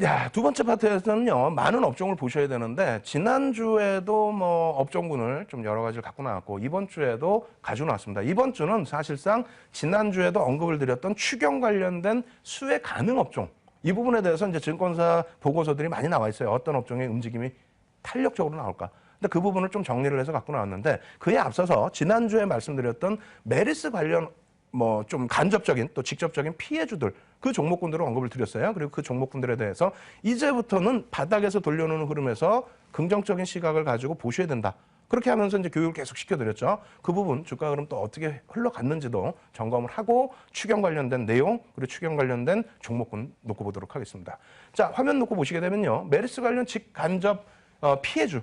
야, 두 번째 파트에서는요, 많은 업종을 보셔야 되는데, 지난주에도 뭐 업종군을 좀 여러 가지를 갖고 나왔고, 이번 주에도 가지고 나왔습니다. 이번 주는 사실상 지난주에도 언급을 드렸던 추경 관련된 수혜 가능 업종, 이 부분에 대해서 이제 증권사 보고서들이 많이 나와 있어요. 어떤 업종의 움직임이 탄력적으로 나올까. 근데 그 부분을 좀 정리를 해서 갖고 나왔는데, 그에 앞서서 지난주에 말씀드렸던 메리스 관련 뭐 좀 간접적인 또 직접적인 피해주들 그 종목군들을 언급을 드렸어요. 그리고 그 종목군들에 대해서 이제부터는 바닥에서 돌려놓는 흐름에서 긍정적인 시각을 가지고 보셔야 된다. 그렇게 하면서 이제 교육을 계속 시켜드렸죠. 그 부분 주가 흐름 또 어떻게 흘러갔는지도 점검을 하고 추경 관련된 내용 그리고 추경 관련된 종목군 놓고 보도록 하겠습니다. 자, 화면 놓고 보시게 되면요. 메리스 관련 직간접 피해주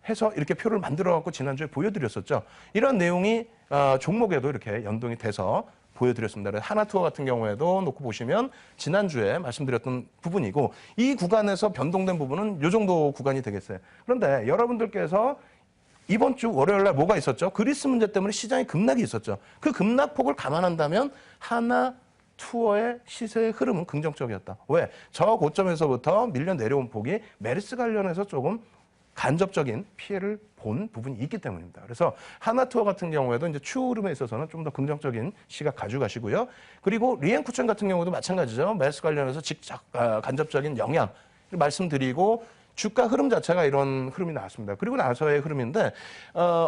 해서 이렇게 표를 만들어갖고 지난주에 보여드렸었죠. 이런 내용이 종목에도 이렇게 연동이 돼서 보여드렸습니다. 하나투어 같은 경우에도 놓고 보시면 지난주에 말씀드렸던 부분이고 이 구간에서 변동된 부분은 이 정도 구간이 되겠어요. 그런데 여러분들께서 이번 주 월요일 날 뭐가 있었죠? 그리스 문제 때문에 시장에 급락이 있었죠. 그 급락폭을 감안한다면 하나투어의 시세의 흐름은 긍정적이었다. 왜? 저 고점에서부터 밀려 내려온 폭이 메리스 관련해서 조금 간접적인 피해를 본 부분이 있기 때문입니다. 그래서 하나투어 같은 경우에도 이제 추후 흐름에 있어서는 좀 더 긍정적인 시각 가져가시고요. 그리고 리엔쿠션 같은 경우도 마찬가지죠. 메리스 관련해서 간접적인 영향 말씀드리고 주가 흐름 자체가 이런 흐름이 나왔습니다. 그리고 나서의 흐름인데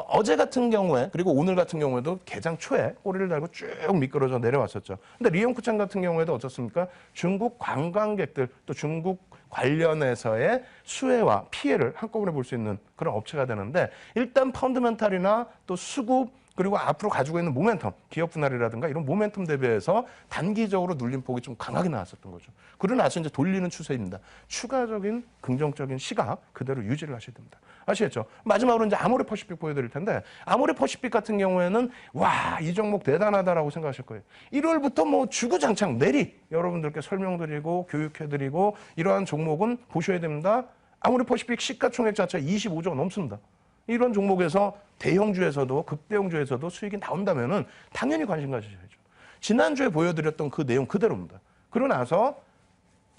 어제 같은 경우에 그리고 오늘 같은 경우에도 개장 초에 꼬리를 달고 쭉 미끄러져 내려왔었죠. 근데 리엔쿠션 같은 경우에도 어떻습니까? 중국 관광객들 또 중국 관련해서의 수혜와 피해를 한꺼번에 볼 수 있는 그런 업체가 되는데 일단 펀드멘탈이나 또 수급 그리고 앞으로 가지고 있는 모멘텀, 기업 분할이라든가 이런 모멘텀 대비해서 단기적으로 눌림폭이 좀 강하게 나왔었던 거죠. 그러고 나서 이제 돌리는 추세입니다. 추가적인 긍정적인 시각 그대로 유지를 하셔야 됩니다. 아시겠죠? 마지막으로 이제 아모레퍼시픽 보여드릴 텐데 아모레퍼시픽 같은 경우에는 와, 이 종목 대단하다라고 생각하실 거예요. 1월부터 뭐 주구장창 내리 여러분들께 설명드리고 교육해드리고 이러한 종목은 보셔야 됩니다. 아모레퍼시픽 시가총액 자체가 25조가 넘습니다. 이런 종목에서 대형주에서도 극대형주에서도 수익이 나온다면은 당연히 관심 가지셔야죠. 지난주에 보여드렸던 그 내용 그대로입니다. 그러고 나서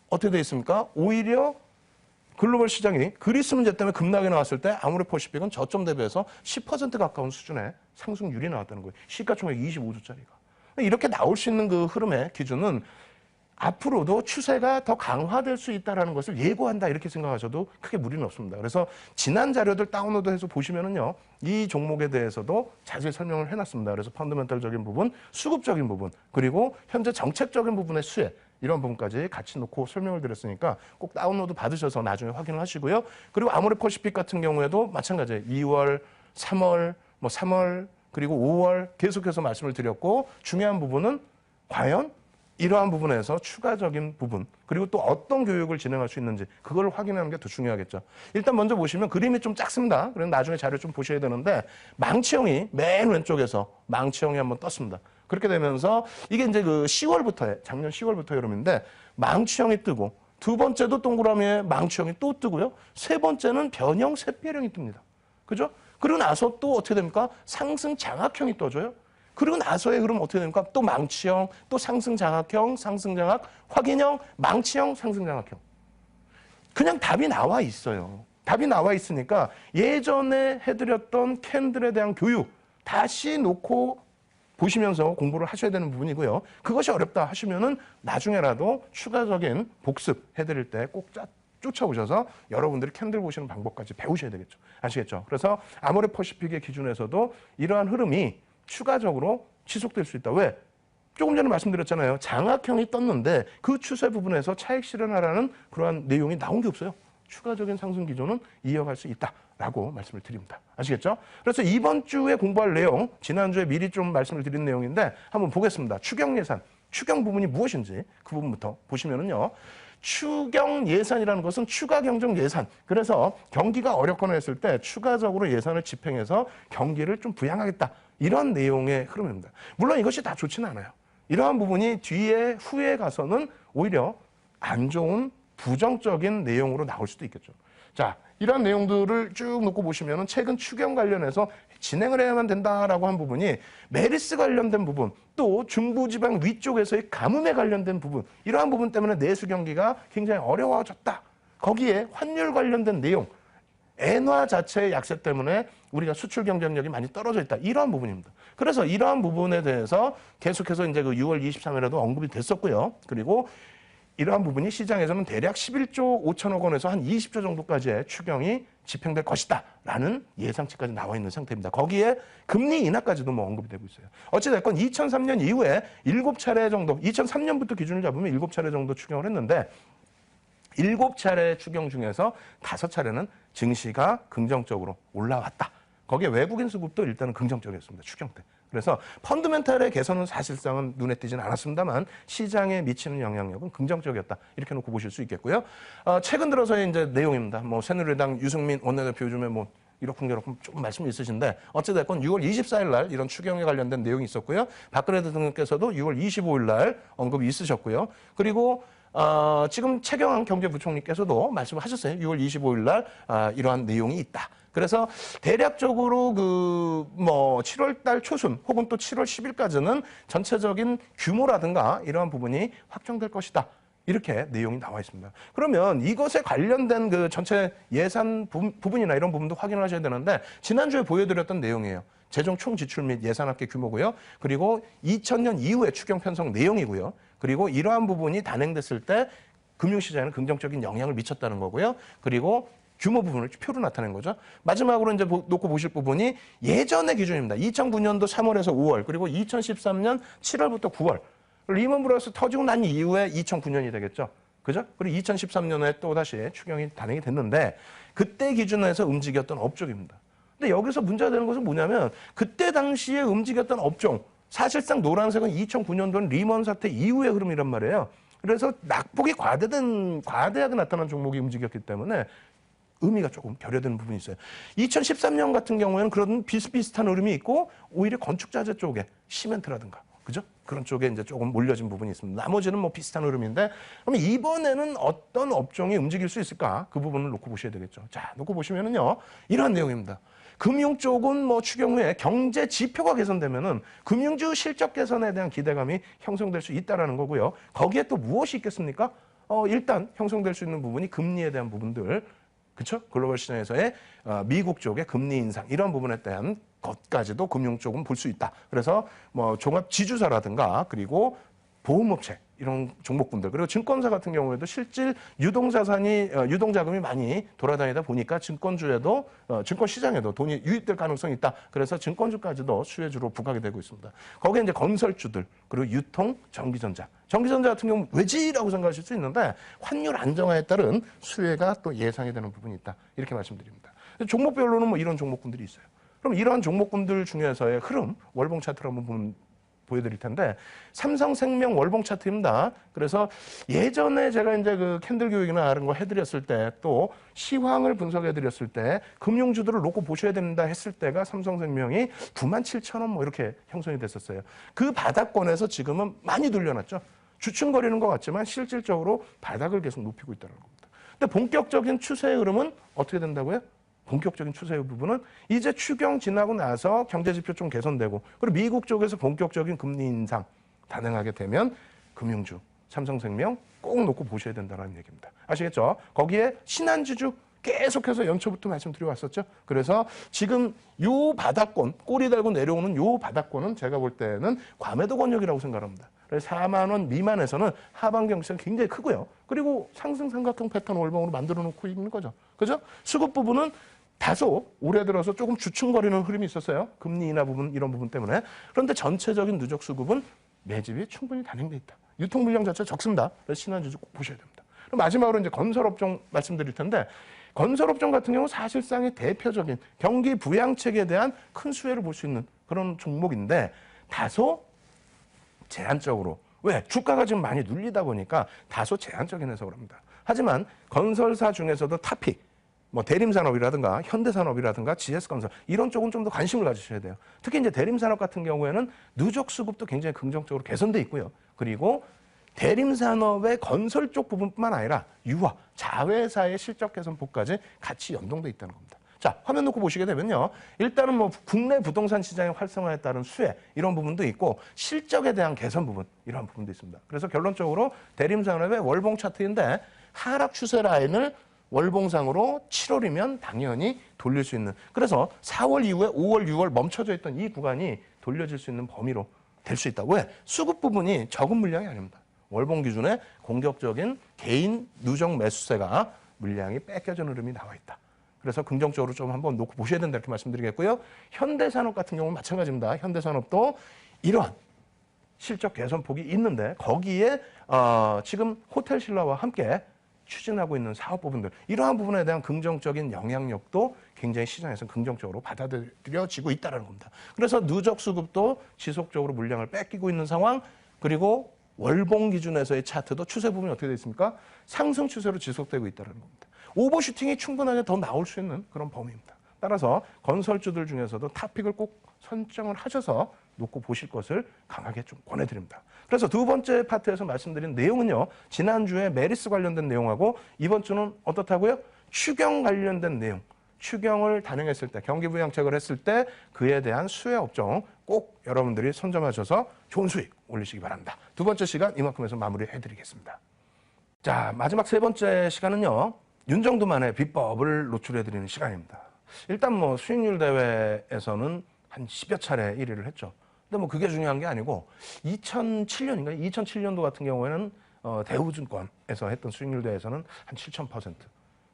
어떻게 되어 있습니까? 오히려 글로벌 시장이 그리스 문제 때문에 급락이 나왔을 때 아모레퍼시픽은 저점 대비해서 10% 가까운 수준의 상승률이 나왔다는 거예요. 시가총액 25조짜리가. 이렇게 나올 수 있는 그 흐름의 기준은 앞으로도 추세가 더 강화될 수 있다는 것을 예고한다 이렇게 생각하셔도 크게 무리는 없습니다. 그래서 지난 자료들 다운로드해서 보시면은요. 이 종목에 대해서도 자세히 설명을 해놨습니다. 그래서 펀더멘털적인 부분, 수급적인 부분, 그리고 현재 정책적인 부분의 수혜 이런 부분까지 같이 놓고 설명을 드렸으니까 꼭 다운로드 받으셔서 나중에 확인을 하시고요. 그리고 아모레퍼시픽 같은 경우에도 마찬가지예요. 2월, 3월, 3월 그리고 5월 계속해서 말씀을 드렸고 중요한 부분은 과연 이러한 부분에서 추가적인 부분 그리고 또 어떤 교육을 진행할 수 있는지 그걸 확인하는 게 더 중요하겠죠. 일단 먼저 보시면 그림이 좀 작습니다. 그래서 나중에 자료 좀 보셔야 되는데 망치형이 맨 왼쪽에서 망치형이 한번 떴습니다. 그렇게 되면서 이게 이제 그 10월부터에 작년 10월부터 여름인데 망치형이 뜨고 두 번째도 동그라미에 망치형이 또 뜨고요. 세 번째는 변형 샛별형이 뜹니다. 그죠? 그리고 나서 또 어떻게 됩니까? 상승 장악형이 떠져요. 그리고 나서의 흐름 어떻게 됩니까? 또 망치형, 또 상승장악형, 상승장악, 확인형, 망치형, 상승장악형. 그냥 답이 나와 있어요. 답이 나와 있으니까 예전에 해드렸던 캔들에 대한 교육 다시 놓고 보시면서 공부를 하셔야 되는 부분이고요. 그것이 어렵다 하시면은 나중에라도 추가적인 복습 해드릴 때 꼭 쫓아오셔서 여러분들이 캔들 보시는 방법까지 배우셔야 되겠죠. 아시겠죠? 그래서 아모레퍼시픽의 기준에서도 이러한 흐름이 추가적으로 지속될 수 있다. 왜? 조금 전에 말씀드렸잖아요. 장악형이 떴는데 그 추세 부분에서 차익 실현하라는 그러한 내용이 나온 게 없어요. 추가적인 상승 기조는 이어갈 수 있다라고 말씀을 드립니다. 아시겠죠? 그래서 이번 주에 공부할 내용, 지난주에 미리 좀 말씀을 드린 내용인데 한번 보겠습니다. 추경 예산, 추경 부분이 무엇인지 그 부분부터 보시면은요. 추경 예산이라는 것은 추가 경정 예산. 그래서 경기가 어렵거나 했을 때 추가적으로 예산을 집행해서 경기를 좀 부양하겠다. 이런 내용의 흐름입니다. 물론 이것이 다 좋지는 않아요. 이러한 부분이 뒤에 후에 가서는 오히려 안 좋은 부정적인 내용으로 나올 수도 있겠죠. 자, 이러한 내용들을 쭉 놓고 보시면은 최근 추경 관련해서 진행을 해야만 된다라고 한 부분이 메리스 관련된 부분, 또 중부지방 위쪽에서의 가뭄에 관련된 부분, 이러한 부분 때문에 내수 경기가 굉장히 어려워졌다. 거기에 환율 관련된 내용, 엔화 자체의 약세 때문에 우리가 수출 경쟁력이 많이 떨어져 있다. 이러한 부분입니다. 그래서 이러한 부분에 대해서 계속해서 이제 그 6월 23일에도 언급이 됐었고요. 그리고 이러한 부분이 시장에서는 대략 11조 5천억 원에서 한 20조 정도까지의 추경이 집행될 것이다라는 예상치까지 나와 있는 상태입니다. 거기에 금리 인하까지도 뭐 언급이 되고 있어요. 어찌됐건 2003년 이후에 7차례 정도, 2003년부터 기준을 잡으면 7차례 정도 추경을 했는데 7차례 추경 중에서 5차례는 증시가 긍정적으로 올라왔다. 거기에 외국인 수급도 일단은 긍정적이었습니다. 추경 때. 그래서 펀드멘탈의 개선은 사실상은 눈에 띄지는 않았습니다만 시장에 미치는 영향력은 긍정적이었다. 이렇게 놓고 보실 수 있겠고요. 최근 들어서의 이제 내용입니다. 뭐 새누리당 유승민 원내대표 요즘에 뭐 이러쿵저러쿵 조금 말씀이 있으신데 어찌됐건 6월 24일 날 이런 추경에 관련된 내용이 있었고요. 박근혜 대통령께서도 6월 25일 날 언급이 있으셨고요. 그리고 지금 최경환 경제부총리께서도 말씀을 하셨어요. 6월 25일 날 이러한 내용이 있다. 그래서 대략적으로 뭐 7월 달 초순 혹은 또 7월 10일까지는 전체적인 규모라든가 이러한 부분이 확정될 것이다. 이렇게 내용이 나와 있습니다. 그러면 이것에 관련된 그 전체 예산 부분이나 이런 부분도 확인을 하셔야 되는데 지난주에 보여드렸던 내용이에요. 재정 총 지출 및 예산 합계 규모고요. 그리고 2000년 이후의 추경 편성 내용이고요. 그리고 이러한 부분이 단행됐을 때 금융시장에는 긍정적인 영향을 미쳤다는 거고요. 그리고 규모 부분을 표로 나타낸 거죠. 마지막으로 이제 놓고 보실 부분이 예전의 기준입니다. 2009년도 3월에서 5월, 그리고 2013년 7월부터 9월. 리먼 브러스 터지고 난 이후에 2009년이 되겠죠. 그죠? 그리고 2013년에 또 다시 추경이 단행이 됐는데 그때 기준에서 움직였던 업종입니다. 근데 여기서 문제가 되는 것은 뭐냐면 그때 당시에 움직였던 업종, 사실상 노란색은 2009년도는 리먼 사태 이후의 흐름이란 말이에요. 그래서 낙폭이 과대하게 나타난 종목이 움직였기 때문에 의미가 조금 결여되는 부분이 있어요. 2013년 같은 경우에는 그런 비슷비슷한 흐름이 있고 오히려 건축자재 쪽에 시멘트라든가 그죠? 그런 쪽에 이제 조금 몰려진 부분이 있습니다. 나머지는 뭐 비슷한 흐름인데 그럼 이번에는 어떤 업종이 움직일 수 있을까? 그 부분을 놓고 보셔야 되겠죠. 자, 놓고 보시면은요. 이러한 내용입니다. 금융 쪽은 뭐 추경 후에 경제 지표가 개선되면은 금융주 실적 개선에 대한 기대감이 형성될 수 있다라는 거고요. 거기에 또 무엇이 있겠습니까? 일단 형성될 수 있는 부분이 금리에 대한 부분들. 그렇죠? 글로벌 시장에서의 미국 쪽의 금리 인상 이런 부분에 대한 것까지도 금융 쪽은 볼 수 있다. 그래서 뭐 종합 지주사라든가 그리고 보험업체 이런 종목군들 그리고 증권사 같은 경우에도 실질 유동자금이 많이 돌아다니다 보니까 증권주에도 증권 시장에도 돈이 유입될 가능성이 있다. 그래서 증권주까지도 수혜주로 부각이 되고 있습니다. 거기에 이제 건설주들 그리고 유통, 전기전자 같은 경우 왜지라고 생각하실 수 있는데 환율 안정화에 따른 수혜가 또 예상이 되는 부분이 있다. 이렇게 말씀드립니다. 종목별로는 뭐 이런 종목군들이 있어요. 그럼 이러한 종목군들 중에서의 흐름 월봉 차트를 한번 보여드릴 텐데 삼성생명 월봉 차트입니다. 그래서 예전에 제가 이제 그 캔들 교육이나 이런 거 해드렸을 때 또 시황을 분석해드렸을 때 금융주들을 놓고 보셔야 된다 했을 때가 삼성생명이 97,000원 뭐 이렇게 형성이 됐었어요. 그 바닥권에서 지금은 많이 눌려놨죠. 주춤거리는 것 같지만 실질적으로 바닥을 계속 높이고 있다는 겁니다. 근데 본격적인 추세의 흐름은 어떻게 된다고요? 본격적인 추세의 부분은 이제 추경 지나고 나서 경제지표 좀 개선되고 그리고 미국 쪽에서 본격적인 금리 인상 단행하게 되면 금융주, 삼성생명 꼭 놓고 보셔야 된다는 얘기입니다. 아시겠죠? 거기에 신한지주 계속해서 연초부터 말씀드려 왔었죠. 그래서 지금 요 바닥권, 꼬리 달고 내려오는 요 바닥권은 제가 볼 때는 과매도 권역이라고 생각합니다. 그래서 4만 원 미만에서는 하방 경직성이 굉장히 크고요. 그리고 상승 삼각형 패턴 월봉으로 만들어 놓고 있는 거죠. 그죠? 수급 부분은 다소 올해 들어서 조금 주춤거리는 흐름이 있었어요. 금리 인하 부분 이런 부분 때문에. 그런데 전체적인 누적 수급은 매집이 충분히 단행돼 있다. 유통 물량 자체가 적습니다. 그래서 신한주주 꼭 보셔야 됩니다. 그럼 마지막으로 이제 건설업종 말씀드릴 텐데 건설업종 같은 경우 사실상의 대표적인 경기 부양책에 대한 큰 수혜를 볼 수 있는 그런 종목인데 다소 제한적으로 왜? 주가가 지금 많이 눌리다 보니까 다소 제한적인 해석을 합니다. 하지만 건설사 중에서도 탑픽 뭐 대림산업이라든가 현대산업이라든가 GS건설 이런 쪽은 좀 더 관심을 가지셔야 돼요. 특히 이제 대림산업 같은 경우에는 누적 수급도 굉장히 긍정적으로 개선돼 있고요. 그리고 대림산업의 건설 쪽 부분뿐만 아니라 유화, 자회사의 실적 개선폭까지 같이 연동돼 있다는 겁니다. 자, 화면 놓고 보시게 되면요. 일단은 뭐 국내 부동산 시장의 활성화에 따른 수혜 이런 부분도 있고 실적에 대한 개선 부분 이런 부분도 있습니다. 그래서 결론적으로 대림산업의 월봉 차트인데 하락 추세 라인을 월봉상으로 7월이면 당연히 돌릴 수 있는 그래서 4월 이후에 5월, 6월 멈춰져 있던 이 구간이 돌려질 수 있는 범위로 될 수 있다고 해. 수급 부분이 적은 물량이 아닙니다. 월봉 기준에 공격적인 개인 누적 매수세가 물량이 뺏겨지는 흐름이 나와 있다. 그래서 긍정적으로 좀 한번 놓고 보셔야 된다 이렇게 말씀드리겠고요. 현대산업 같은 경우는 마찬가지입니다. 현대산업도 이러한 실적 개선폭이 있는데 거기에 지금 호텔신라와 함께 추진하고 있는 사업 부분들 이러한 부분에 대한 긍정적인 영향력도 굉장히 시장에서 긍정적으로 받아들여지고 있다는 겁니다. 그래서 누적 수급도 지속적으로 물량을 뺏기고 있는 상황 그리고 월봉 기준에서의 차트도 추세 부분이 어떻게 되어 있습니까? 상승 추세로 지속되고 있다는 겁니다. 오버슈팅이 충분하게 더 나올 수 있는 그런 범위입니다. 따라서 건설주들 중에서도 탑픽을 꼭 선정을 하셔서 놓고 보실 것을 강하게 좀 권해드립니다. 그래서 두 번째 파트에서 말씀드린 내용은요. 지난주에 메리스 관련된 내용하고 이번 주는 어떻다고요? 추경 관련된 내용. 추경을 단행했을 때, 경기부양책을 했을 때 그에 대한 수혜 업종 꼭 여러분들이 선점하셔서 좋은 수익 올리시기 바랍니다. 두 번째 시간 이만큼에서 마무리해드리겠습니다. 자, 마지막 세 번째 시간은요. 윤정두만의 비법을 노출해드리는 시간입니다. 일단 뭐 수익률 대회에서는 한 10여 차례 1위를 했죠. 근데 뭐 그게 중요한 게 아니고 2007년인가요? 2007년도 같은 경우에는 대우증권에서 했던 수익률 대회에서는 한 7,000%.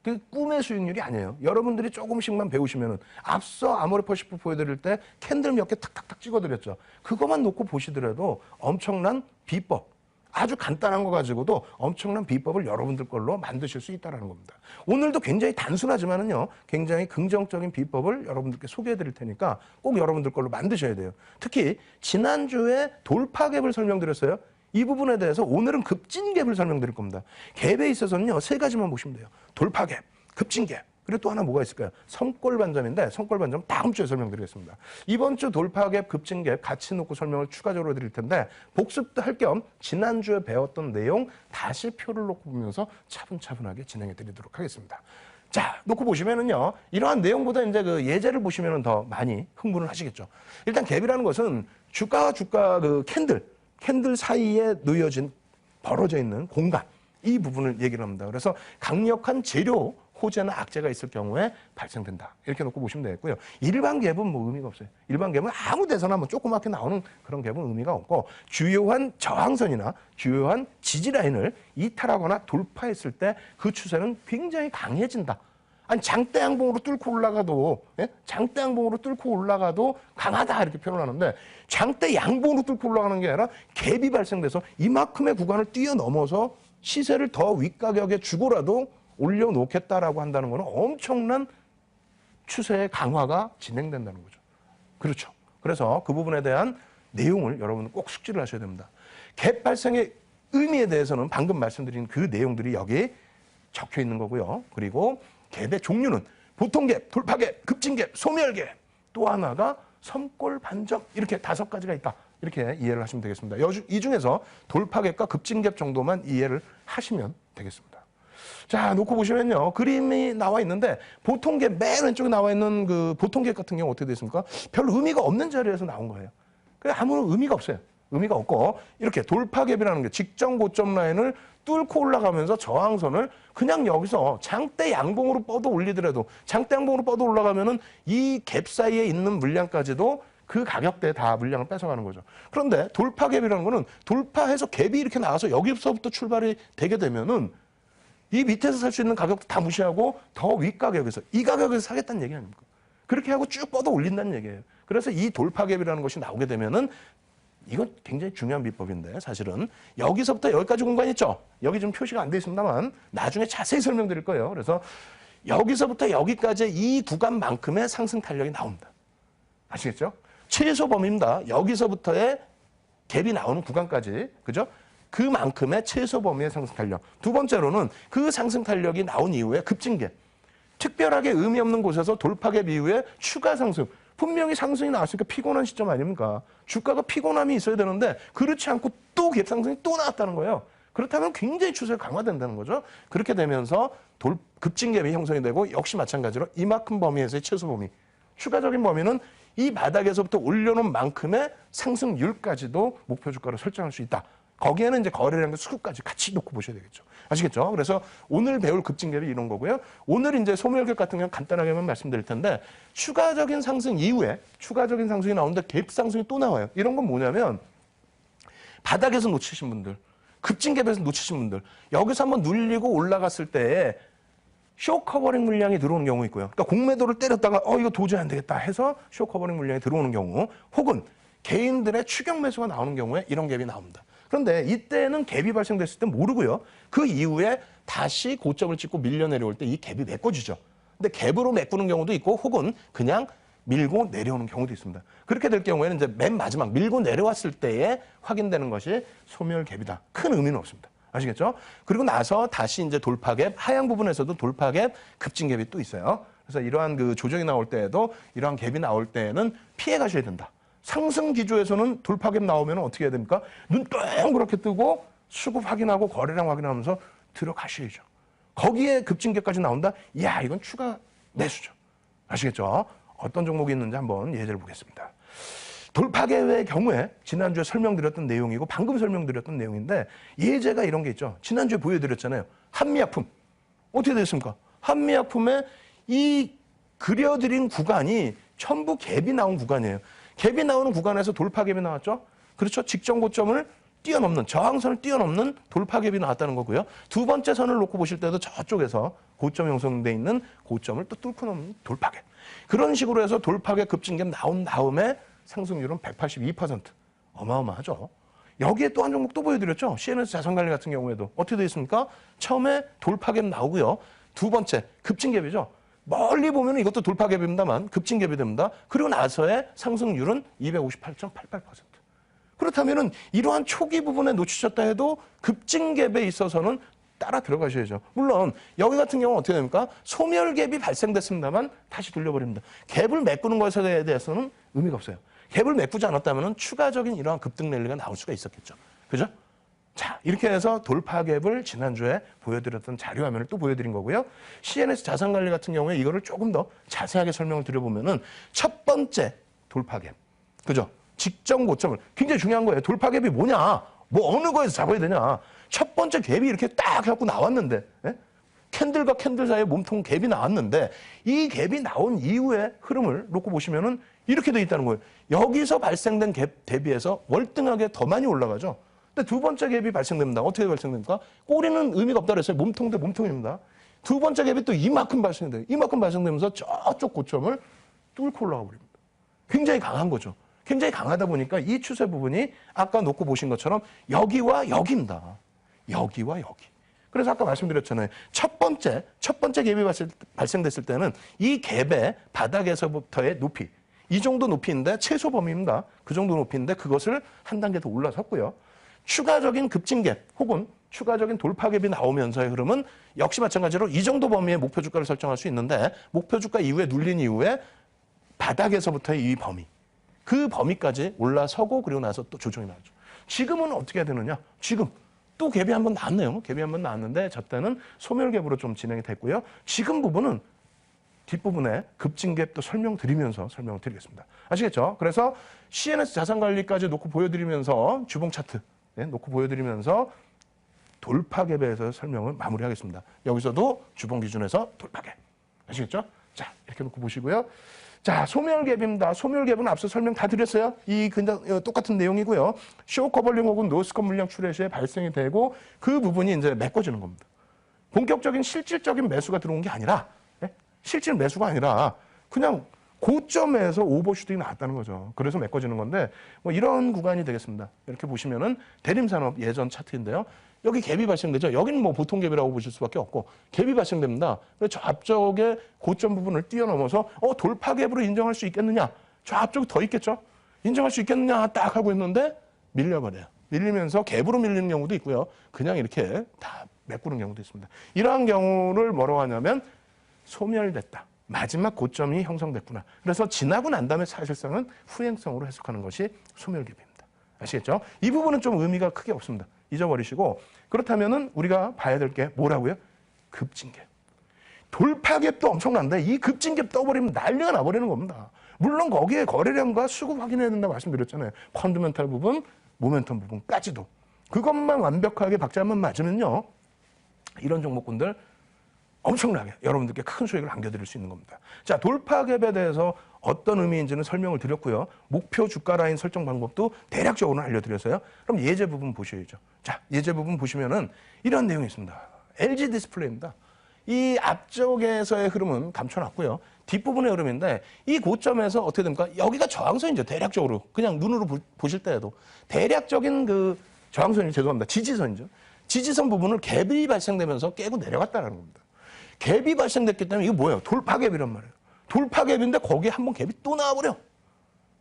그 꿈의 수익률이 아니에요. 여러분들이 조금씩만 배우시면은 앞서 아모레퍼시프 보여드릴 때 캔들 몇 개 탁탁탁 찍어드렸죠. 그것만 놓고 보시더라도 엄청난 비법, 아주 간단한 거 가지고도 엄청난 비법을 여러분들 걸로 만드실 수 있다는 겁니다. 오늘도 굉장히 단순하지만은요, 굉장히 긍정적인 비법을 여러분들께 소개해 드릴 테니까 꼭 여러분들 걸로 만드셔야 돼요. 특히 지난주에 돌파갭을 설명드렸어요. 이 부분에 대해서 오늘은 급진갭을 설명드릴 겁니다. 갭에 있어서는요, 세 가지만 보시면 돼요. 돌파갭, 급진갭, 그리고 또 하나 뭐가 있을까요? 성골반점인데 성골반점 다음 주에 설명드리겠습니다. 이번 주 돌파갭, 급진갭 같이 놓고 설명을 추가적으로 드릴 텐데 복습도 할 겸 지난주에 배웠던 내용 다시 표를 놓고 보면서 차분차분하게 진행해 드리도록 하겠습니다. 자, 놓고 보시면은요, 이러한 내용보다 이제 그 예제를 보시면은 더 많이 흥분을 하시겠죠. 일단 갭이라는 것은 주가와 주가 그 캔들 사이에 놓여진 벌어져 있는 공간 이 부분을 얘기를 합니다. 그래서 강력한 재료 호재나 악재가 있을 경우에 발생된다. 이렇게 놓고 보시면 되겠고요. 일반 갭은 뭐 의미가 없어요. 일반 갭은 아무 데서나 뭐 조그맣게 나오는 그런 갭은 의미가 없고 주요한 저항선이나 주요한 지지라인을 이탈하거나 돌파했을 때 그 추세는 굉장히 강해진다. 아니 장대 양봉으로 뚫고 올라가도 장대 양봉으로 뚫고 올라가도 강하다 이렇게 표현하는데 장대 양봉으로 뚫고 올라가는 게 아니라 갭이 발생돼서 이만큼의 구간을 뛰어넘어서 시세를 더 윗가격에 주고라도 올려놓겠다라고 한다는 것은 엄청난 추세의 강화가 진행된다는 거죠. 그렇죠. 그래서 그 부분에 대한 내용을 여러분은 꼭 숙지를 하셔야 됩니다. 갭 발생의 의미에 대해서는 방금 말씀드린 그 내용들이 여기에 적혀 있는 거고요. 그리고 갭의 종류는 보통갭, 돌파갭, 급진갭, 소멸갭, 또 하나가 섬골 반점 이렇게 5가지가 있다. 이렇게 이해를 하시면 되겠습니다. 이 중에서 돌파갭과 급진갭 정도만 이해를 하시면 되겠습니다. 자, 놓고 보시면요. 그림이 나와 있는데 보통갭 맨 왼쪽에 나와 있는 그 보통갭 같은 경우 어떻게 됐습니까? 별 의미가 없는 자리에서 나온 거예요. 그래 아무 의미가 없어요. 의미가 없고 이렇게 돌파갭이라는 게 직전 고점 라인을 뚫고 올라가면서 저항선을 그냥 여기서 장대 양봉으로 뻗어 올리더라도 장대 양봉으로 뻗어 올라가면은 이 갭 사이에 있는 물량까지도 그 가격대에 다 물량을 뺏어가는 거죠. 그런데 돌파갭이라는 거는 돌파해서 갭이 이렇게 나와서 여기서부터 출발이 되게 되면은 이 밑에서 살 수 있는 가격도 다 무시하고 더 윗가격에서 이 가격에서 사겠다는 얘기 아닙니까? 그렇게 하고 쭉 뻗어 올린다는 얘기예요. 그래서 이 돌파갭이라는 것이 나오게 되면은 이건 굉장히 중요한 비법인데 사실은 여기서부터 여기까지 공간 있죠? 여기 좀 표시가 안 돼 있습니다만 나중에 자세히 설명드릴 거예요. 그래서 여기서부터 여기까지 이 구간만큼의 상승 탄력이 나옵니다. 아시겠죠? 최소 범위입니다. 여기서부터의 갭이 나오는 구간까지, 그죠? 그만큼의 최소 범위의 상승 탄력. 두 번째로는 그 상승 탄력이 나온 이후에 급진갭. 특별하게 의미 없는 곳에서 돌파갭 이후에 추가 상승. 분명히 상승이 나왔으니까 피곤한 시점 아닙니까? 주가가 피곤함이 있어야 되는데 그렇지 않고 또 갭 상승이 또 나왔다는 거예요. 그렇다면 굉장히 추세가 강화된다는 거죠. 그렇게 되면서 급진갭이 형성이 되고 역시 마찬가지로 이만큼 범위에서의 최소 범위. 추가적인 범위는 이 바닥에서부터 올려놓은 만큼의 상승률까지도 목표 주가로 설정할 수 있다. 거기에는 이제 거래량과 수급까지 같이 놓고 보셔야 되겠죠. 아시겠죠? 그래서 오늘 배울 급진갭이 이런 거고요. 오늘 이제 소멸갭 같은 경우는 간단하게만 말씀드릴 텐데 추가적인 상승 이후에 추가적인 상승이 나오는데 갭 상승이 또 나와요. 이런 건 뭐냐면 바닥에서 놓치신 분들, 급진갭에서 놓치신 분들, 여기서 한번 눌리고 올라갔을 때에 쇼 커버링 물량이 들어오는 경우 있고요. 그러니까 공매도를 때렸다가 이거 도저히 안 되겠다 해서 쇼 커버링 물량이 들어오는 경우 혹은 개인들의 추격 매수가 나오는 경우에 이런 갭이 나옵니다. 그런데 이때는 갭이 발생됐을 때 모르고요. 그 이후에 다시 고점을 찍고 밀려 내려올 때 이 갭이 메꿔지죠. 근데 갭으로 메꾸는 경우도 있고 혹은 그냥 밀고 내려오는 경우도 있습니다. 그렇게 될 경우에는 이제 맨 마지막 밀고 내려왔을 때에 확인되는 것이 소멸갭이다. 큰 의미는 없습니다. 아시겠죠? 그리고 나서 다시 이제 돌파갭, 하향 부분에서도 돌파갭, 급진갭이 또 있어요. 그래서 이러한 그 조정이 나올 때에도 이러한 갭이 나올 때에는 피해 가셔야 된다. 상승 기조에서는 돌파갭 나오면 어떻게 해야 됩니까? 눈 동그랗게 뜨고 수급 확인하고 거래량 확인하면서 들어가셔야죠. 거기에 급진갭까지 나온다? 이야, 이건 추가 매수죠. 아시겠죠? 어떤 종목이 있는지 한번 예제를 보겠습니다. 돌파갭의 경우에 지난주에 설명드렸던 내용이고 방금 설명드렸던 내용인데 예제가 이런 게 있죠. 지난주에 보여드렸잖아요. 한미약품. 어떻게 됐습니까? 한미약품의 이 그려드린 구간이 전부 갭이 나온 구간이에요. 갭이 나오는 구간에서 돌파갭이 나왔죠. 그렇죠. 직전 고점을 뛰어넘는, 저항선을 뛰어넘는 돌파갭이 나왔다는 거고요. 두 번째 선을 놓고 보실 때도 저쪽에서 고점 형성돼 있는 고점을 또 뚫고 넘는 돌파갭. 그런 식으로 해서 돌파갭 급진갭 나온 다음에 상승률은 182%. 어마어마하죠. 여기에 또 한 종목 또 보여드렸죠. CNS 자산관리 같은 경우에도 어떻게 되어 있습니까? 처음에 돌파갭 나오고요. 두 번째 급진갭이죠. 멀리 보면 이것도 돌파갭입니다만 급진갭이 됩니다. 그리고 나서의 상승률은 258.88%. 그렇다면은 이러한 초기 부분에 놓치셨다 해도 급진갭에 있어서는 따라 들어가셔야죠. 물론 여기 같은 경우는 어떻게 됩니까? 소멸갭이 발생됐습니다만 다시 돌려버립니다. 갭을 메꾸는 것에 대해서는 의미가 없어요. 갭을 메꾸지 않았다면 추가적인 이러한 급등 랠리가 나올 수가 있었겠죠. 그죠? 자, 이렇게 해서 돌파갭을 지난주에 보여드렸던 자료 화면을 또 보여드린 거고요. CNS 자산관리 같은 경우에 이거를 조금 더 자세하게 설명을 드려보면은 첫 번째 돌파갭. 그죠? 직전 고점을. 굉장히 중요한 거예요. 돌파갭이 뭐냐? 뭐 어느 거에서 잡아야 되냐? 첫 번째 갭이 이렇게 딱 해갖고 나왔는데, 예? 캔들과 캔들 사이에 몸통 갭이 나왔는데, 이 갭이 나온 이후의 흐름을 놓고 보시면은 이렇게 돼 있다는 거예요. 여기서 발생된 갭 대비해서 월등하게 더 많이 올라가죠. 근데 두 번째 갭이 발생됩니다. 어떻게 발생됩니까? 꼬리는 의미가 없다 그랬어요. 몸통 대 몸통입니다. 두 번째 갭이 또 이만큼 발생돼요. 이만큼 발생되면서 저쪽 고점을 뚫고 올라가 버립니다. 굉장히 강한 거죠. 굉장히 강하다 보니까 이 추세 부분이 아까 놓고 보신 것처럼 여기와 여기입니다. 여기와 여기. 그래서 아까 말씀드렸잖아요. 첫 번째 갭이 발생됐을 때는 이 갭의 바닥에서부터의 높이, 이 정도 높이인데 최소 범위입니다. 그 정도 높이인데 그것을 한 단계 더 올라섰고요. 추가적인 급진갭 혹은 추가적인 돌파갭이 나오면서의 흐름은 역시 마찬가지로 이 정도 범위의 목표 주가를 설정할 수 있는데 목표 주가 이후에 눌린 이후에 바닥에서부터의 이 범위, 그 범위까지 올라서고 그리고 나서 또 조정이 나왔죠. 지금은 어떻게 해야 되느냐? 지금 또 갭이 한번 나왔네요. 갭이 한번 나왔는데 저 때는 소멸갭으로 좀 진행이 됐고요. 지금 부분은 뒷부분에 급진갭도 설명드리면서 설명을 드리겠습니다. 아시겠죠? 그래서 CNS 자산관리까지 놓고 보여드리면서 주봉 차트 놓고 보여드리면서 돌파갭에서 설명을 마무리하겠습니다. 여기서도 주봉 기준에서 돌파갭. 아시겠죠? 자, 이렇게 놓고 보시고요. 자, 소멸갭입니다. 소멸갭은 앞서 설명 다 드렸어요. 이 그냥 똑같은 내용이고요. 쇼커벌링 혹은 노스컵 물량 출회 시에 발생이 되고 그 부분이 이제 메꿔지는 겁니다. 본격적인 실질적인 매수가 들어온 게 아니라 실질 매수가 아니라 그냥 고점에서 오버슈팅이 나왔다는 거죠. 그래서 메꿔지는 건데 뭐 이런 구간이 되겠습니다. 이렇게 보시면은 대림산업 예전 차트인데요. 여기 갭이 발생되죠. 여기는 뭐 보통 갭이라고 보실 수밖에 없고 갭이 발생됩니다. 저 앞쪽에 고점 부분을 뛰어넘어서 돌파갭으로 인정할 수 있겠느냐? 저 앞쪽에 더 있겠죠? 인정할 수 있겠느냐? 딱 하고 있는데 밀려버려요. 밀리면서 갭으로 밀리는 경우도 있고요. 그냥 이렇게 다 메꾸는 경우도 있습니다. 이러한 경우를 뭐라고 하냐면 소멸됐다. 마지막 고점이 형성됐구나. 그래서 지나고 난 다음에 사실상은 후행성으로 해석하는 것이 소멸갭입니다. 아시겠죠? 이 부분은 좀 의미가 크게 없습니다. 잊어버리시고 그렇다면은 우리가 봐야 될 게 뭐라고요? 급진갭. 돌파갭도 엄청난데 이 급진갭 떠버리면 난리가 나버리는 겁니다. 물론 거기에 거래량과 수급 확인해야 된다고 말씀드렸잖아요. 펀드멘탈 부분, 모멘텀 부분까지도. 그것만 완벽하게 박자 한번 맞으면요. 이런 종목군들 엄청나게 여러분들께 큰 수익을 안겨드릴 수 있는 겁니다. 자, 돌파갭에 대해서 어떤 의미인지는 설명을 드렸고요. 목표 주가 라인 설정 방법도 대략적으로는 알려드렸어요. 그럼 예제 부분 보셔야죠. 자, 예제 부분 보시면은 이런 내용이 있습니다. LG 디스플레이입니다. 이 앞쪽에서의 흐름은 감춰놨고요. 뒷부분의 흐름인데 이 고점에서 어떻게 됩니까? 여기가 저항선이죠. 대략적으로. 그냥 눈으로 보실 때에도. 대략적인 그 저항선이 죄송합니다. 지지선이죠. 지지선 부분을 갭이 발생되면서 깨고 내려갔다는 겁니다. 갭이 발생됐기 때문에 이게 뭐예요? 돌파갭이란 말이에요. 돌파갭인데 거기에 한번 갭이 또 나와버려.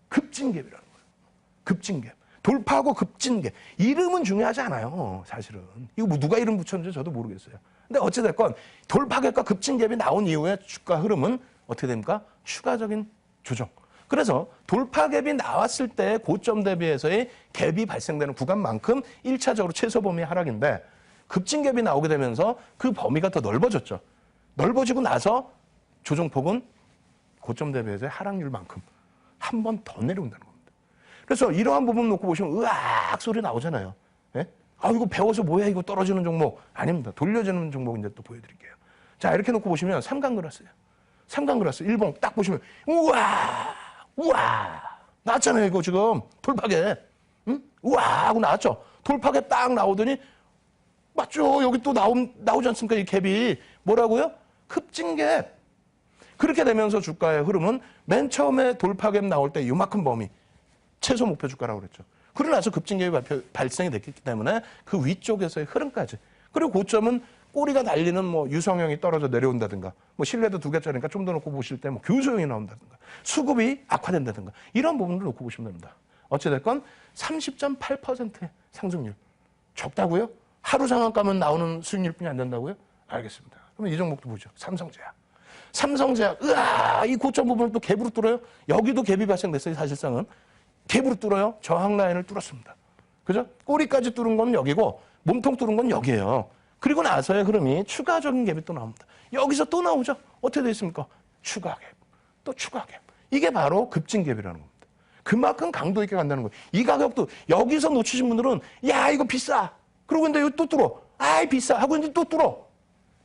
급진갭이라는 거예요. 급진갭. 돌파하고 급진갭. 이름은 중요하지 않아요. 사실은. 이거 뭐 누가 이름 붙였는지 저도 모르겠어요. 근데 어찌됐건 돌파갭과 급진갭이 나온 이후에 주가 흐름은 어떻게 됩니까? 추가적인 조정. 그래서 돌파갭이 나왔을 때 고점 대비해서의 갭이 발생되는 구간만큼 1차적으로 최소 범위 하락인데 급진갭이 나오게 되면서 그 범위가 더 넓어졌죠. 넓어지고 나서 조정폭은 고점 대비해서의 하락률만큼 한 번 더 내려온다는 겁니다. 그래서 이러한 부분 놓고 보시면 으악 소리 나오잖아요. 예? 아, 이거 배워서 뭐야 이거 떨어지는 종목. 아닙니다. 돌려주는 종목 이제 또 보여드릴게요. 자, 이렇게 놓고 보시면 삼강그라스예요. 삼강그라스 일봉 딱 보시면 우와 나왔잖아요. 이거 지금 돌파갭. 응? 우와 하고 나왔죠. 돌파갭 딱 나오더니 맞죠. 여기 또 나오지 않습니까? 이 갭이 뭐라고요? 급진갭. 그렇게 되면서 주가의 흐름은 맨 처음에 돌파갭 나올 때 요만큼 범위 최소 목표 주가라고 그랬죠. 그러고 나서 급진갭이 발생이 됐기 때문에 그 위쪽에서의 흐름까지. 그리고 고점은 꼬리가 달리는 뭐 유성형이 떨어져 내려온다든가, 뭐 실내도 2개짜리니까 좀 더 놓고 보실 때 뭐 교소형이 나온다든가, 수급이 악화된다든가 이런 부분을 놓고 보시면 됩니다. 어찌됐건 30.8%의 상승률. 적다고요? 하루 상한가면 나오는 수익률뿐이 안 된다고요? 알겠습니다. 그럼 이 종목도 보죠. 삼성제약. 삼성제약, 이 고점 부분을 또 갭으로 뚫어요? 여기도 갭이 발생됐어요, 사실상은. 갭으로 뚫어요? 저항 라인을 뚫었습니다. 그죠? 꼬리까지 뚫은 건 여기고, 몸통 뚫은 건 여기예요. 그리고 나서의 흐름이 추가적인 갭이 또 나옵니다. 여기서 또 나오죠? 어떻게 되어 있습니까? 추가 갭, 또 추가 갭. 이게 바로 급진갭이라는 겁니다. 그만큼 강도 있게 간다는 거예요. 이 가격도 여기서 놓치신 분들은 야 이거 비싸. 그러고 근데 여기 또 뚫어. 아이 비싸. 하고 이제 또 뚫어.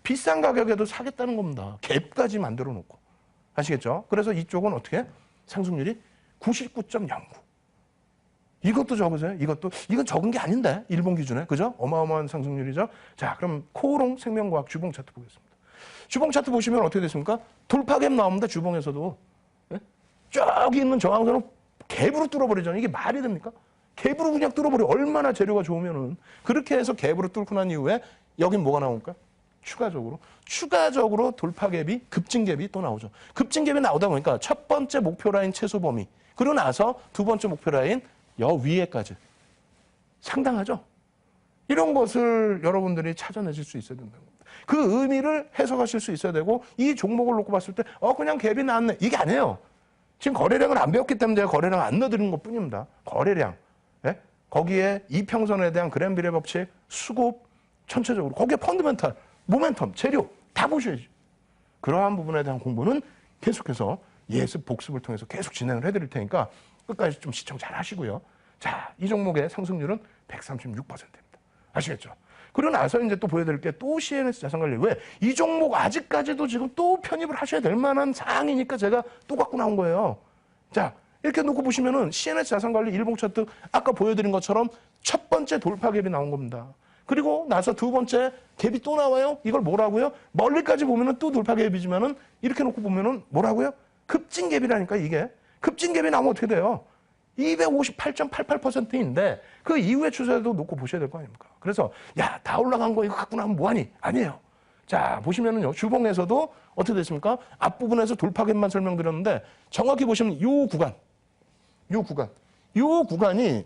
비싼 가격에도 사겠다는 겁니다. 갭까지 만들어 놓고. 아시겠죠? 그래서 이쪽은 어떻게? 상승률이 99.09. 이것도 적으세요. 이건 적은 게 아닌데. 일본 기준에. 그죠? 어마어마한 상승률이죠. 자, 그럼 코오롱 생명과학 주봉 차트 보겠습니다. 주봉 차트 보시면 어떻게 됐습니까? 돌파갭 나옵니다. 주봉에서도. 예? 저기 있는 저항선을 갭으로 뚫어버리잖아요. 이게 말이 됩니까? 갭으로 그냥 뚫어버려. 얼마나 재료가 좋으면은. 그렇게 해서 갭으로 뚫고 난 이후에 여긴 뭐가 나올까? 추가적으로 돌파갭이, 급진갭이 또 나오죠. 급진갭이 나오다 보니까 첫 번째 목표 라인 최소 범위, 그러고 나서 두 번째 목표 라인 여 위에까지. 상당하죠? 이런 것을 여러분들이 찾아내실 수 있어야 된다는 겁니다. 그 의미를 해석하실 수 있어야 되고, 이 종목을 놓고 봤을 때, 그냥 갭이 나왔네. 이게 아니에요. 지금 거래량을 안 배웠기 때문에 제가 거래량을 안 넣어드리는 것 뿐입니다. 거래량. 예? 거기에 이평선에 대한 그램비례 법칙, 수급, 전체적으로. 거기에 펀드멘탈, 모멘텀, 재료 다 보셔야죠. 그러한 부분에 대한 공부는 계속해서 예습, 복습을 통해서 계속 진행을 해드릴 테니까 끝까지 좀 시청 잘 하시고요. 자, 이 종목의 상승률은 136%입니다. 아시겠죠? 그러고 나서 이제 또 보여드릴 게 또 CNS 자산관리. 왜? 이 종목 아직까지도 지금 또 편입을 하셔야 될 만한 사항이니까 제가 또 갖고 나온 거예요. 자, 이렇게 놓고 보시면은 CNS 자산관리 일봉 차트 아까 보여드린 것처럼 첫 번째 돌파갭이 나온 겁니다. 그리고 나서 두 번째 갭이 또 나와요. 이걸 뭐라고요? 멀리까지 보면은 또 돌파갭이지만은 이렇게 놓고 보면은 뭐라고요? 급진갭이라니까 이게. 급진갭이 나오면 어떻게 돼요? 258.88%인데 그 이후의 추세도 놓고 보셔야 될 거 아닙니까? 그래서 야, 다 올라간 거 이거 갖고 나면 뭐하니? 아니에요. 자, 보시면은요. 주봉에서도 어떻게 됐습니까? 앞부분에서 돌파갭만 설명드렸는데 정확히 보시면 요 구간이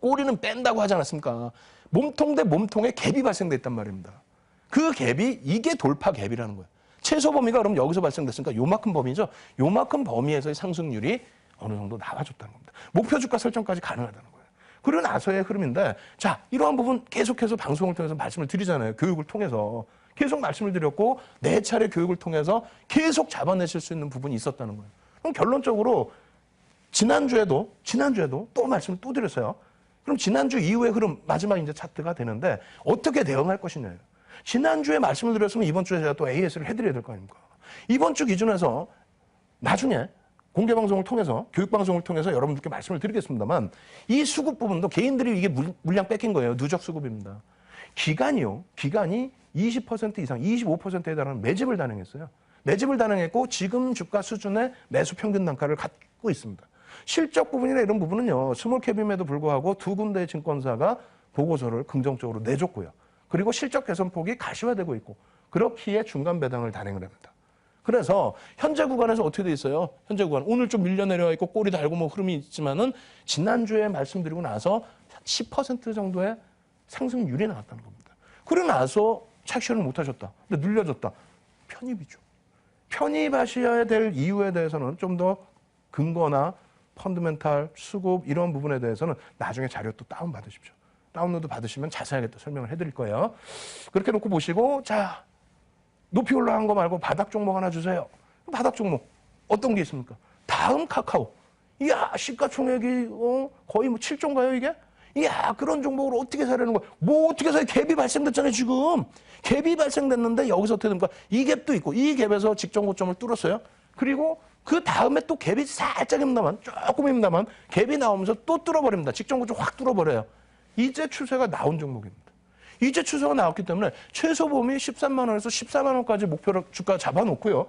꼬리는 뺀다고 하지 않았습니까? 몸통 대 몸통에 갭이 발생됐단 말입니다. 그 갭이 이게 돌파갭이라는 거예요. 최소 범위가 그럼 여기서 발생됐으니까 요만큼 범위죠. 요만큼 범위에서의 상승률이 어느 정도 나와줬다는 겁니다. 목표 주가 설정까지 가능하다는 거예요. 그러고 나서의 흐름인데, 자, 이러한 부분 계속해서 방송을 통해서 말씀을 드리잖아요. 교육을 통해서. 계속 말씀을 드렸고, 4차례 교육을 통해서 계속 잡아내실 수 있는 부분이 있었다는 거예요. 그럼 결론적으로 지난주에도 또 말씀을 또 드렸어요. 그럼 지난주 이후의 흐름, 마지막 이제 차트가 되는데 어떻게 대응할 것이냐예요. 지난주에 말씀을 드렸으면 이번 주에 제가 또 AS를 해드려야 될 거 아닙니까? 이번 주 기준에서 나중에 공개방송을 통해서, 교육방송을 통해서 여러분들께 말씀을 드리겠습니다만, 이 수급 부분도 개인들이 이게 물량 뺏긴 거예요. 누적 수급입니다. 기간이 20% 이상, 25%에 달하는 매집을 단행했어요. 매집을 단행했고 지금 주가 수준의 매수 평균 단가를 갖고 있습니다. 실적 부분이나 이런 부분은요, 스몰캡임에도 불구하고 두 군데의 증권사가 보고서를 긍정적으로 내줬고요. 그리고 실적 개선폭이 가시화되고 있고, 그렇기에 중간 배당을 단행을 합니다. 그래서 현재 구간에서 어떻게 돼 있어요? 현재 구간 오늘 좀 밀려 내려와 있고 꼬리 달고 뭐 흐름이 있지만은 지난주에 말씀드리고 나서 10% 정도의 상승률이 나왔다는 겁니다. 그러고 나서 착션을 못 하셨다. 근데 늘려졌다. 편입이죠. 편입하셔야 될 이유에 대해서는 좀 더 근거나 펀드멘탈, 수급 이런 부분에 대해서는 나중에 자료 또 다운받으십시오. 다운로드 받으시면 자세하게 또 설명을 해드릴 거예요. 그렇게 놓고 보시고, 자, 높이 올라간 거 말고 바닥 종목 하나 주세요. 바닥 종목 어떤 게 있습니까? 다음 카카오. 이야, 시가총액이 거의 뭐 7조인가요 이게? 이야, 그런 종목을 어떻게 사려는 거야? 뭐 어떻게 사요? 갭이 발생됐잖아요 지금. 갭이 발생됐는데 여기서 어떻게 됩니까? 이 갭도 있고 이 갭에서 직전 고점을 뚫었어요. 그리고 그 다음에 또 갭이 살짝입니다만, 조금입니다만 갭이 나오면서 또 뚫어버립니다. 직전 고점 확 뚫어버려요. 이제 추세가 나온 종목입니다. 이제 추세가 나왔기 때문에 최소 범위 13만 원에서 14만 원까지 목표로 주가 잡아놓고요.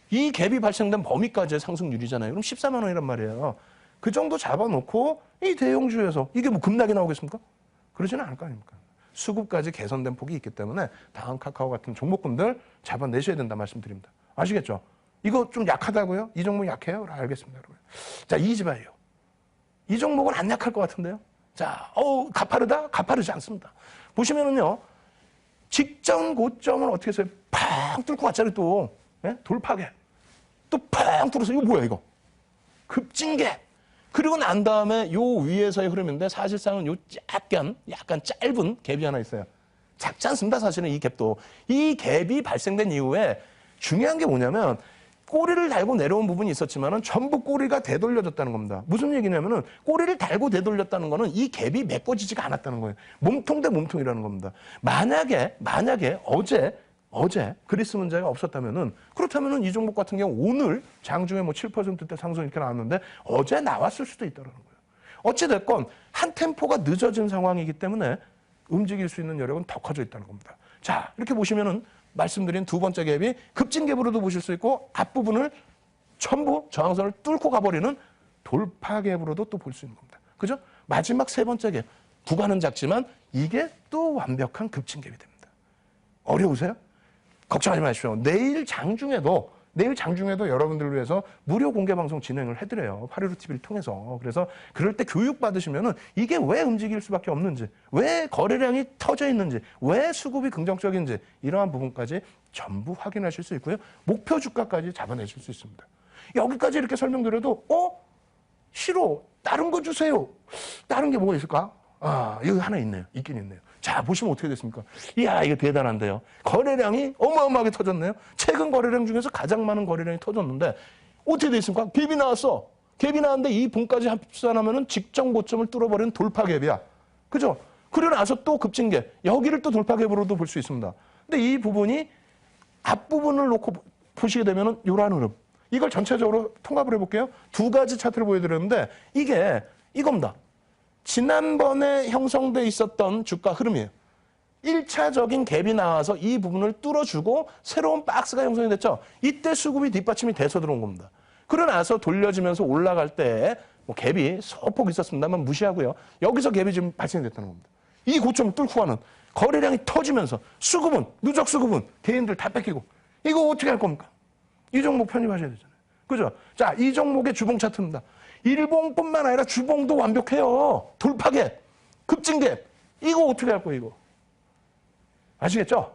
이 갭이 발생된 범위까지의 상승률이잖아요. 그럼 14만 원이란 말이에요. 그 정도 잡아놓고 이 대형주에서 이게 뭐 급락이 나오겠습니까? 그러지는 않을 거 아닙니까? 수급까지 개선된 폭이 있기 때문에 다음 카카오 같은 종목군들 잡아내셔야 된다 말씀드립니다. 아시겠죠? 이거 좀 약하다고요? 이 종목 약해요? 알겠습니다, 여러분. 자, 이지바이오. 이 종목은 안 약할 것 같은데요? 자, 가파르다? 가파르지 않습니다. 보시면은요, 직전 고점을 어떻게 해서 팍 뚫고 왔잖아요, 또. 예? 돌파게. 또 팍 뚫어서, 이거 뭐야, 이거? 급진개. 그리고 난 다음에 요 위에서의 흐름인데 사실상은 요 약간 짧은 갭이 하나 있어요. 작지 않습니다, 사실은 이 갭도. 이 갭이 발생된 이후에 중요한 게 뭐냐면, 꼬리를 달고 내려온 부분이 있었지만은 전부 꼬리가 되돌려졌다는 겁니다. 무슨 얘기냐면은 꼬리를 달고 되돌렸다는 거는 이 갭이 메꿔지지가 않았다는 거예요. 몸통 대 몸통이라는 겁니다. 만약에 어제 그리스 문제가 없었다면은, 그렇다면은 이 종목 같은 경우 오늘 장중에 뭐 7%대 상승 이렇게 나왔는데 어제 나왔을 수도 있다는 거예요. 어찌됐건 한 템포가 늦어진 상황이기 때문에 움직일 수 있는 여력은 더 커져 있다는 겁니다. 자, 이렇게 보시면은 말씀드린 두 번째 갭이 급진 갭으로도 보실 수 있고 앞부분을 전부 저항선을 뚫고 가버리는 돌파 갭으로도 또 볼 수 있는 겁니다. 그죠? 마지막 세 번째 갭. 구간은 작지만 이게 또 완벽한 급진 갭이 됩니다. 어려우세요? 걱정하지 마십시오. 내일 장중에도 여러분들을 위해서 무료 공개 방송 진행을 해드려요. 815TV를 통해서. 그래서 그럴 때 교육 받으시면은 이게 왜 움직일 수밖에 없는지, 왜 거래량이 터져 있는지, 왜 수급이 긍정적인지 이러한 부분까지 전부 확인하실 수 있고요. 목표 주가까지 잡아내실 수 있습니다. 여기까지 이렇게 설명드려도 싫어. 다른 거 주세요. 다른 게 뭐가 있을까? 여기 하나 있네요. 있긴 있네요. 자, 보시면 어떻게 됐습니까? 이야, 이거 대단한데요. 거래량이 어마어마하게 터졌네요. 최근 거래량 중에서 가장 많은 거래량이 터졌는데 어떻게 됐습니까? 갭이 나왔어. 갭이 나왔는데 이 분까지 합산하면은 직전 고점을 뚫어버리는 돌파 갭이야. 그죠? 그러고 나서 또 급진갭. 여기를 또 돌파 갭으로도 볼 수 있습니다. 근데 이 부분이 앞부분을 놓고 보시게 되면은 요런 흐름. 이걸 전체적으로 통합을 해볼게요. 두 가지 차트를 보여드렸는데 이게 이겁니다. 지난번에 형성돼 있었던 주가 흐름이에요. 1차적인 갭이 나와서 이 부분을 뚫어주고 새로운 박스가 형성이 됐죠. 이때 수급이 뒷받침이 돼서 들어온 겁니다. 그러고 나서 돌려지면서 올라갈 때 뭐 갭이 소폭 있었습니다만 무시하고요. 여기서 갭이 지금 발생됐다는 겁니다. 이 고점을 뚫고 가는 거래량이 터지면서 수급은, 누적 수급은 개인들 다 뺏기고 이거 어떻게 할 겁니까? 이 종목 편입하셔야 되잖아요. 그죠? 자, 이 종목의 주봉 차트입니다. 일봉뿐만 아니라 주봉도 완벽해요. 돌파갭, 급진갭. 이거 어떻게 할 거예요, 이거? 아시겠죠?